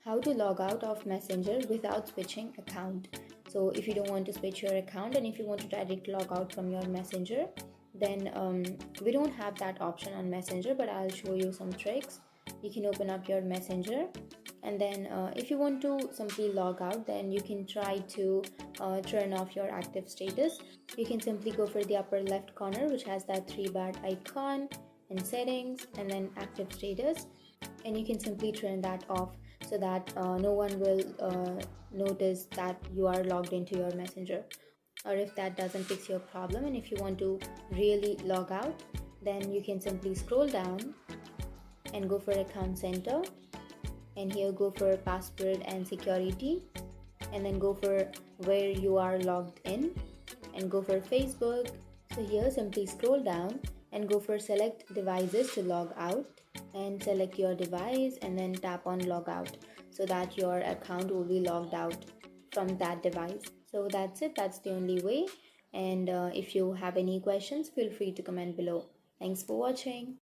How to log out of Messenger without switching account. So if you don't want to switch your account and if you want to directly log out from your Messenger, then we don't have that option on Messenger, but I'll show you some tricks. You can open up your Messenger, and then if you want to simply log out, then you can try to turn off your active status. You can simply go for the upper left corner, which has that three bar icon, and settings, and then active status, and you can simply turn that off so that no one will notice that you are logged into your Messenger. Or if that doesn't fix your problem, and if you want to really log out, then you can simply scroll down and go for account center, and here go for password and security, and then go for where you are logged in, and go for Facebook. So here simply scroll down and go for select devices to log out, and select your device and then tap on logout so that your account will be logged out from that device. So that's it, that's the only way. And if you have any questions, feel free to comment below. Thanks for watching.